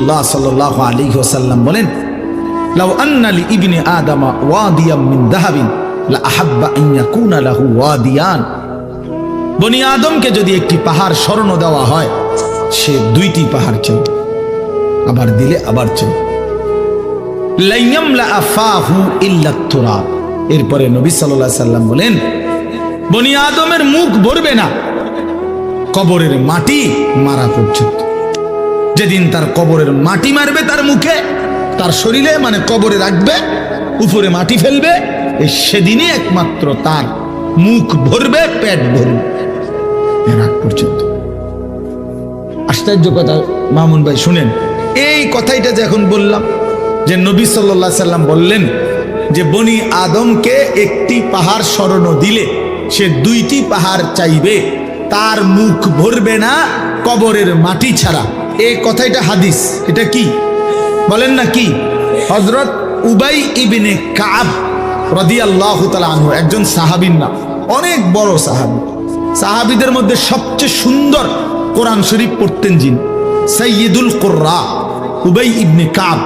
আল্লাহ সাল্লাল্লাহু আলাইহি ওয়াসাল্লাম বলেন, লাউ আন্না লি ইবনি আদামা ওয়াদিয়াম মিন যাহাবিন লা আহাব্বা আন ইয়াকুনা লাহু ওয়াদিয়ান। বনি আদমকে যদি একটি পাহাড় স্বর্ণ দেওয়া হয়, সে দুইটি পাহাড় চাই, আবার দিলে আবার চাই। লা ইয়ামলা আফাহু ইল্লা তুরাব। এরপরে নবী সাল্লাল্লাহু আলাইহি ওয়াসাল্লাম বলেন, বনি আদমের মুখ ভরবে না কবরের মাটি মারা পর্যন্ত। যেদিন তার কবরের মাটি মারবে তার মুখে, তার শরীরে মানে কবরে রাখবে, উপরে মাটি ফেলবে, সেদিনই একমাত্র তার মুখ ভরবে, পেট ভরবে, এর আগ পর্যন্ত। আশ্চর্য কথা মামুন ভাই শুনেন, এই কথাইটা যে এখন বললাম, যে নবী সাল্লাল্লাহু আলাইহি ওয়াসাল্লাম বললেন যে বনি আদমকে একটি পাহাড় স্বর্ণ দিলে সে দুইটি পাহাড় চাইবে, তার মুখ ভরবে না কবরের মাটি ছাড়া। এই কথাটা হাদিস, এটা কি বলেন না? কি হযরত উবাই ইবনে কাব রাদিয়াল্লাহু তাআলা আনহু, একজন সাহাবীর নাম, অনেক বড় সাহাবী। সাহাবীদের মধ্যে সবচেয়ে সুন্দর কোরআন শরীফ পড়তেন যিনি, সাইয়্যিদুল কুররা উবাই ইবনে কাব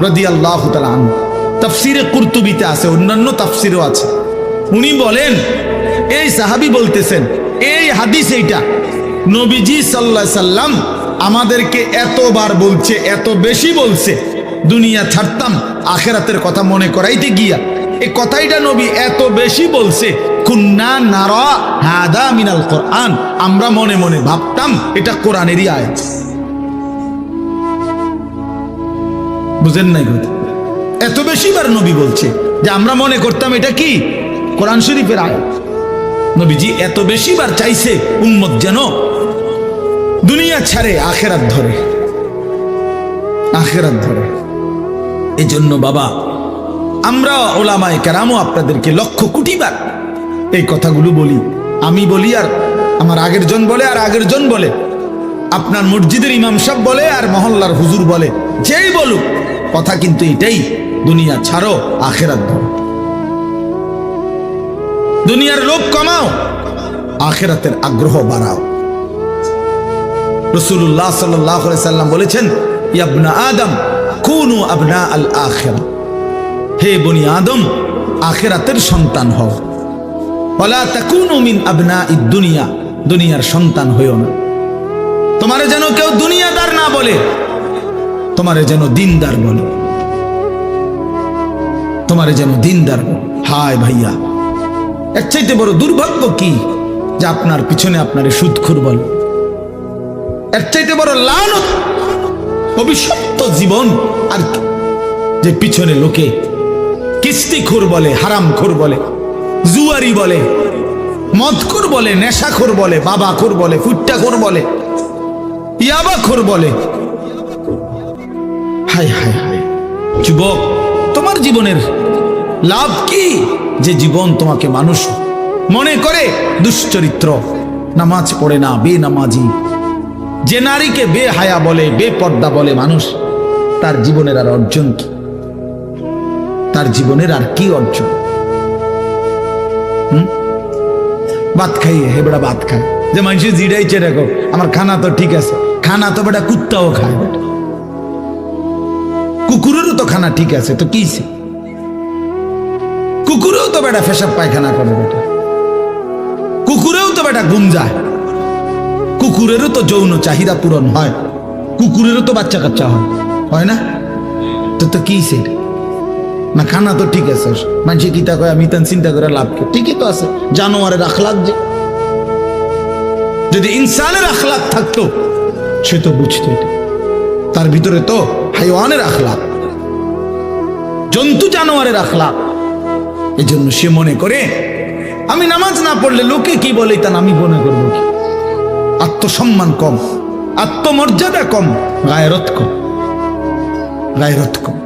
রাদিয়াল্লাহু তাআলা আনহু। তাফসিরে কুরতুবিতে আছে, অন্যান্য তাফসিরেও আছে। উনি বলেন, এই সাহাবী বলতেছেন, এই হাদিস এইটা নবীজি সাল্লাল্লাহু আলাইহি সাল্লাম আমাদেরকে এতবার বলছে, এত বেশি বলছে, দুনিয়া ছাড়তাম আখিরাতের কথা মনে করাইতে গিয়া এই কথাইটা নবী এত বেশি বলছে, কুন্না নারা হাদা মিনাল কোরআন, আমরা মনে মনে ভাবতাম এটা কোরআনেরই আয়াত। বুঝেন নাই? এত বেশিবার নবী বলছে যে আমরা মনে করতাম এটা কি কোরআন শরীফের আয়াত। নবীজি এত বেশিবার চাইছে উম্মত যেন দুনিয়া ছাড়ে আখিরাত ধরে, আখিরাত ধরে। এই জন্য বাবা, আমরা ওলামায়ে কেরামও আপনাদেরকে লক্ষ কোটিবার এই কথাগুলো বলি। আমি বলি, আর আমার আগের জন বলে, আর আগের জন বলে, আপনার মসজিদের ইমাম সাহেব বলে, আর মহল্লার হুজুর বলে, যেই বলুক, কথা কিন্তু এটাই, দুনিয়া ছাড়ো আখিরাত ধরো। দুনিয়ার লোভ কমাও, আখিরাতের আগ্রহ বাড়াও। রাসূলুল্লাহ সাল্লাল্লাহু আলাইহি সাল্লাম বলেছেন, ইয়া ইবনা আদম কুনু আবনা আল আখিরা, হে বনি আদম আখিরাতের সন্তান হও। ওয়ালা তাকুনু মিন আবনাইদ দুনিয়া, দুনিয়ার সন্তান হইও না। তোমারে যেন কেউ দুনিয়াদার না বলে, তোমারে যেন দিনদার বলে, তোমারে যেন দিনদার বলে। হায় ভাইয়া, এর চাইতে বড় দুর্ভাগ্য কি যে আপনার পিছনে আপনারে সুদখোর বলে। এর চাইতে বড় লানত, অভিশপ্ত জীবন আর কি, যে পিছনে লোকে কিস্তিখোর বলে, হারামখোর বলে, জুয়ারি বলে, মদখোর বলে, নেশাখোর বলে, বাবাখোর বলে, ফুট্টাখোর বলে, ইয়াবাখোর বলে। হায় হায় হায় যুবক, তোমার জীবনের লাভ কি যে জীবন তোমাকে মানুষ মনে করে দুশ্চরিত্র, নামাজ পড়ে না, বেনামাজি, যে নারীকে বেহায়া বলে, বেপর্দা বলে মানুষ, তার জীবনের আর অর্জন কি? তার জীবনের আর কি অর্জন? ভাত খাইয়ে হেবড়া ভাত খায়, যে মানুষ জিডাইছে দেখো আমার খানা তো ঠিক আছে, খানা তো বেটা কুত্তাও খায়, বেটা কুকুরেরও তো খানা ঠিক আছে, তো কি কুকুরেও তো বেটা পেশাব পায়খানা করে, বেটা কুকুরেও তো বেটা গুঞ্জায়, কুকুরেরও তো যৌন চাহিদা পূরণ হয়, কুকুরেরও তো বাচ্চা কাচ্চা হয় না? তো কি না খানা তো ঠিক আছে, মানুষ কিতা কয় আমি তান চিন্তা করে লাভ কি? ঠিকই তো আছে, জানোয়ারের আখলাক, যে যদি ইনসানের আখলাক থাকতো সে তো বুঝতো এটা, তার ভিতরে তো হাইওয়ানের আখলাক, জন্তু জানোয়ারের আখলাক। এই জন্য সে মনে করে আমি নামাজ না পড়লে লোকে কি বলে তা আমি মনে করবো কি? আত্মসম্মান কম, আত্মমর্যাদা কম, গায়রত কম, গায়রত কম।